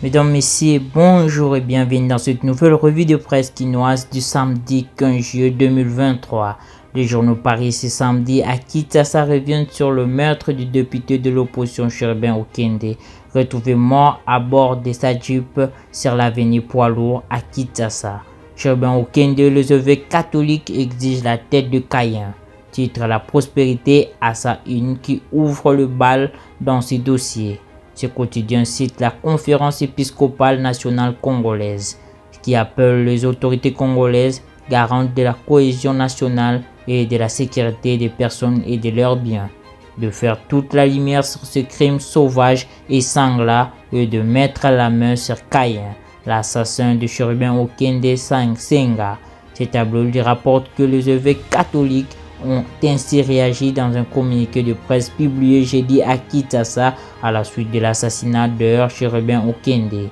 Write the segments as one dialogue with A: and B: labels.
A: Mesdames, Messieurs, bonjour et bienvenue dans cette nouvelle revue de presse quinoise du samedi 15 juillet 2023. Les journaux Paris ce samedi à Kinshasa reviennent sur le meurtre du député de l'opposition Cherubin Okende, retrouvé mort à bord de sa Jeep sur l'avenue Poids-Lourd à Kinshasa. Cherubin Okende, les évêques catholiques exigent la tête de Caïn. Titre La prospérité à sa une qui ouvre le bal dans ce dossier. Ce quotidien cite la conférence épiscopale nationale congolaise qui appelle les autorités congolaises garantes de la cohésion nationale et de la sécurité des personnes et de leurs biens, de faire toute la lumière sur ce crime sauvage et sanglant et de mettre la main sur Caïn, l'assassin de Cherubin Okende Senga. Ce tableau lui rapporte que les évêques catholiques ont ainsi réagi dans un communiqué de presse publié jeudi à Kinshasa à la suite de l'assassinat de Cherubin Okende.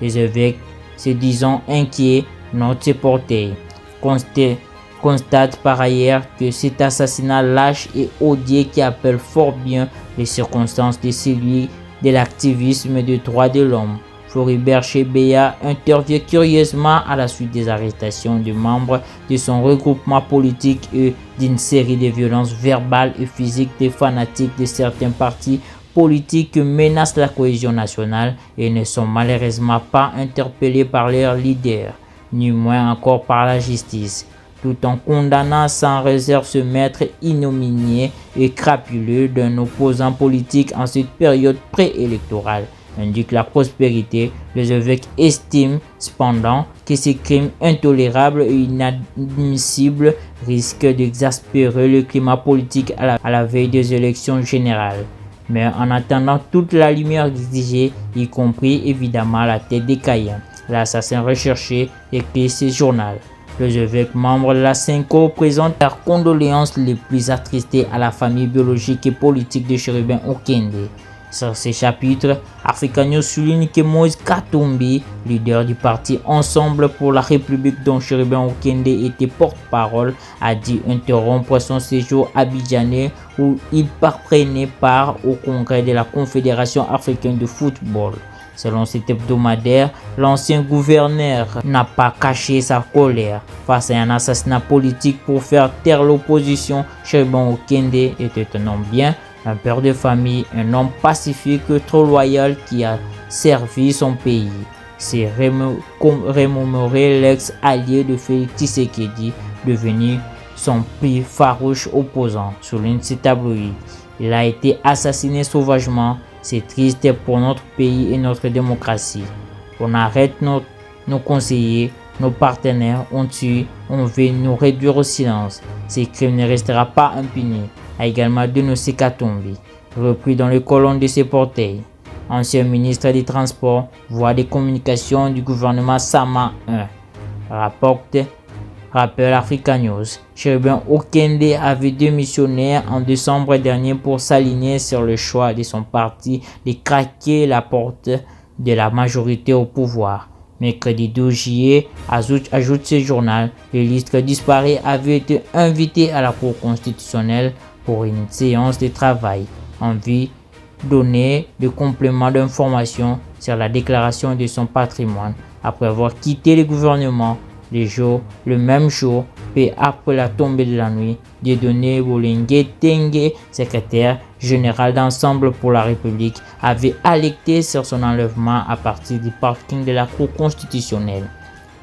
A: Les évêques, se disant inquiets, notent ses portées. Constate par ailleurs que cet assassinat lâche et odieux qui appelle fort bien les circonstances de celui de l'activisme des droits de l'homme. Floribert Chebeya intervient curieusement à la suite des arrestations de membres de son regroupement politique et d'une série de violences verbales et physiques des fanatiques de certains partis politiques qui menacent la cohésion nationale et ne sont malheureusement pas interpellés par leurs leaders, ni moins encore par la justice, tout en condamnant sans réserve ce maître ignominieux et crapuleux d'un opposant politique en cette période préélectorale. Indique La prospérité, les évêques estiment cependant que ces crimes intolérables et inadmissibles risquent d'exaspérer le climat politique à la veille des élections générales. Mais en attendant toute la lumière exigée, y compris évidemment la tête de Caïn, l'assassin recherché, écrit ce journal. Les évêques membres de la Cinco présentent leurs condoléances les plus attristées à la famille biologique et politique de Cherubin Okende. Sur ces chapitres, Africa News souligne que Moïse Katumbi, leader du parti Ensemble pour la République dont Cherubin Okende était porte-parole, a dit interrompre son séjour abidjanais où il prenait part au congrès de la Confédération africaine de football. Selon cet hebdomadaire, l'ancien gouverneur n'a pas caché sa colère face à un assassinat politique pour faire taire l'opposition. Cherubin Okende était un homme bien, un père de famille, un homme pacifique trop loyal qui a servi son pays. C'est remémorer l'ex-allié de Félix Tshisekedi, devenu son plus farouche opposant, souligne ce tabloïd. Il a été assassiné sauvagement. C'est triste pour notre pays et notre démocratie. On arrête nos conseillers, nos partenaires, on tue, on veut nous réduire au silence. Ces crimes ne resteront pas impunis, a également dénoncé Katumbi, repris dans les colonnes de ses portails. Ancien ministre des Transports, voix des communications du gouvernement Sama 1. Rappelle Africa News. Cherubin Okende avait démissionné en décembre dernier pour s'aligner sur le choix de son parti de craquer la porte de la majorité au pouvoir. Mercredi 12 juillet, ajoute ce journal, l'illustre disparu avait été invité à la Cour constitutionnelle pour une séance de travail en vue donner des compléments d'information sur la déclaration de son patrimoine après avoir quitté le gouvernement le même jour, peu après la tombée de la nuit. Dieudonné Bolingue Tengue, secrétaire général d'Ensemble pour la République, avait alerté sur son enlèvement à partir du parking de la Cour constitutionnelle.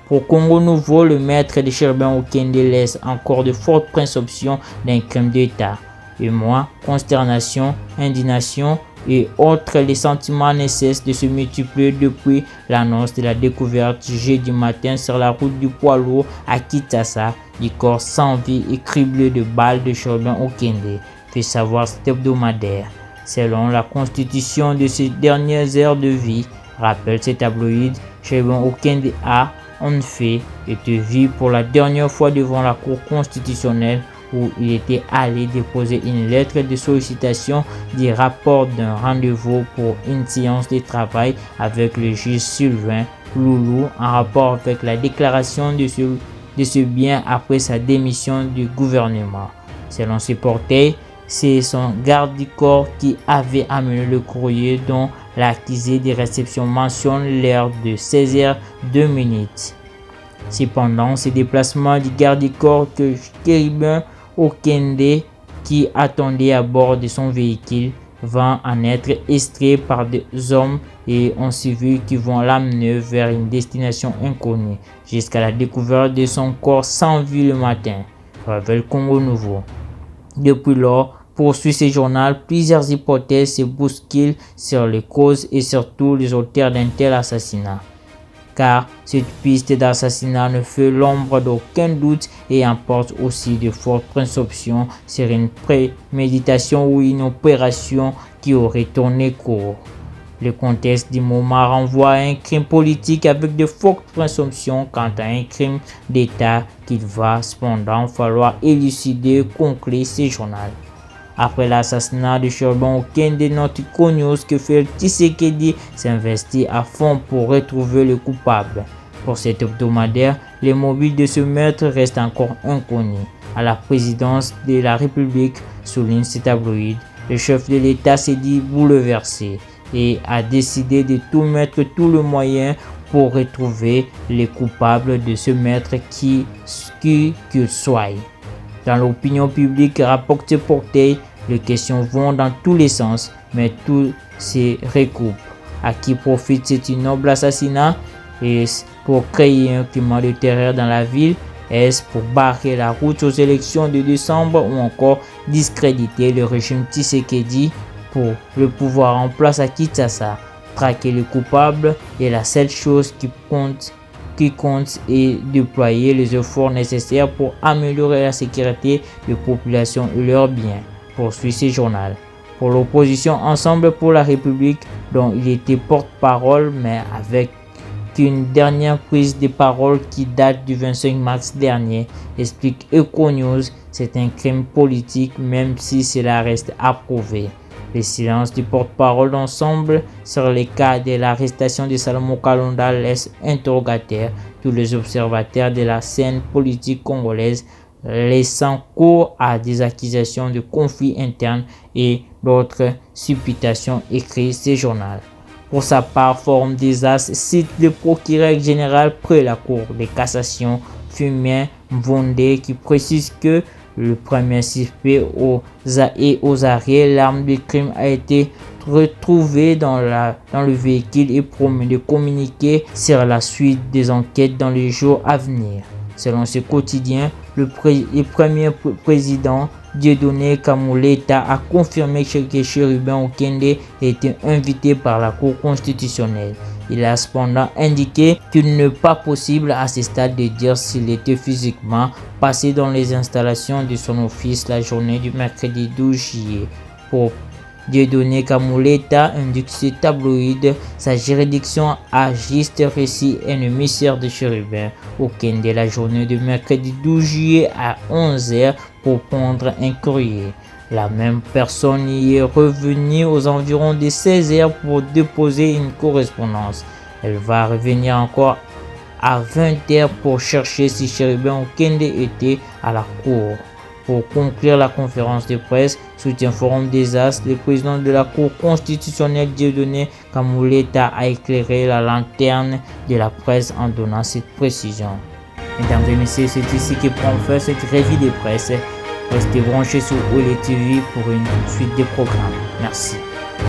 A: Pour Congo Nouveau, le maître de Cherubin Okende laisse encore de fortes présomptions d'un crime d'État. Émoi, consternation, indignation et autres, les sentiments ne cessent de se multiplier depuis l'annonce de la découverte jeudi matin sur la route du poids lourd à Kinshasa du corps sans vie et criblé de balles de Cherubin Okende, fait savoir cet hebdomadaire. Selon la constitution de ses dernières heures de vie, rappelle ce tabloïd, Cherubin Okende a en effet été vu pour la dernière fois devant la Cour constitutionnelle où il était allé déposer une lettre de sollicitation du rapport d'un rendez-vous pour une séance de travail avec le juge Sylvain Loulou en rapport avec la déclaration de ce bien après sa démission du gouvernement. Selon ce portail, c'est son garde du corps qui avait amené le courrier dont l'accusé de réception mentionne l'heure de 16h02. Cependant, ce déplacement du garde du corps que Chérubin Okende, qui attendait à bord de son véhicule, va en être extrait par des hommes et un civil qui vont l'amener vers une destination inconnue jusqu'à la découverte de son corps sans vie le matin, révèle Congo Nouveau. Depuis lors, poursuit ce journal, plusieurs hypothèses se bousculent sur les causes et surtout les auteurs d'un tel assassinat. Car cette piste d'assassinat ne fait l'ombre d'aucun doute et emporte aussi de fortes présomptions sur une préméditation ou une opération qui aurait tourné court. Le contexte du moment renvoie à un crime politique avec de fortes présomptions quant à un crime d'État qu'il va cependant falloir élucider, conclut ce journal. Après l'assassinat de Chérubin Okende, notre News que Félix Tshisekedi s'investit à fond pour retrouver le coupable. Pour cet hebdomadaire, les mobiles de ce meurtre restent encore inconnus. À la présidence de la République, souligne ce tabloïd, le chef de l'État s'est dit bouleversé et a décidé de tout mettre tous les moyens pour retrouver les coupables de ce meurtre qui qu'ils soient. Dans l'opinion publique, rapporte Portail, les questions vont dans tous les sens, mais tout se recoupe. À qui profite cet ignoble assassinat? Est-ce pour créer un climat de terreur dans la ville? Est-ce pour barrer la route aux élections de décembre ou encore discréditer le régime Tshisekedi pour le pouvoir en place à Kinshasa? Traquer les coupables est la seule chose qui compte et déployer les efforts nécessaires pour améliorer la sécurité des populations et leurs biens, poursuit ce journal. Pour l'opposition Ensemble pour la République, dont il était porte-parole, mais avec une dernière prise de parole qui date du 25 mars dernier, explique Econews, c'est un crime politique même si cela reste approuvé. Le silence du porte-parole d'Ensemble sur les cas de l'arrestation de Salomon Kalonda laisse interrogateur tous les observateurs de la scène politique congolaise, laissant cours à des accusations de conflits internes et d'autres supputations, écrit ce journal. Pour sa part, Forum des As cite le procureur général près la Cour de cassation, Fumien Mvonde, qui précise que le premier suspect aux arrêts, l'arme de crime a été retrouvée dans le véhicule et promet de communiquer sur la suite des enquêtes dans les jours à venir. Selon ce quotidien, le premier président Dieudonné Kamuleta a confirmé que Chérubin Okende était invité par la Cour constitutionnelle. Il a cependant indiqué qu'il n'est pas possible à ce stade de dire s'il était physiquement passé dans les installations de son office la journée du mercredi 12 juillet. Pour Dieudonné Kamuleta, indique ce tabloïd, sa juridiction a juste réussi un émissaire de Chérubin Okende la journée du mercredi 12 juillet à 11h pour prendre un courrier. La même personne y est revenue aux environs de 16h pour déposer une correspondance. Elle va revenir encore à 20h pour chercher si Chérubin Okende était à la cour. Pour conclure la conférence de presse, soutien Forum des As, le président de la Cour constitutionnelle Dieudonné Kamuleta a éclairé la lanterne de la presse en donnant cette précision. Mesdames et messieurs, c'est ici que prend fin cette revue de presse. Restez branchés sur OLE TV pour une suite de programmes. Merci.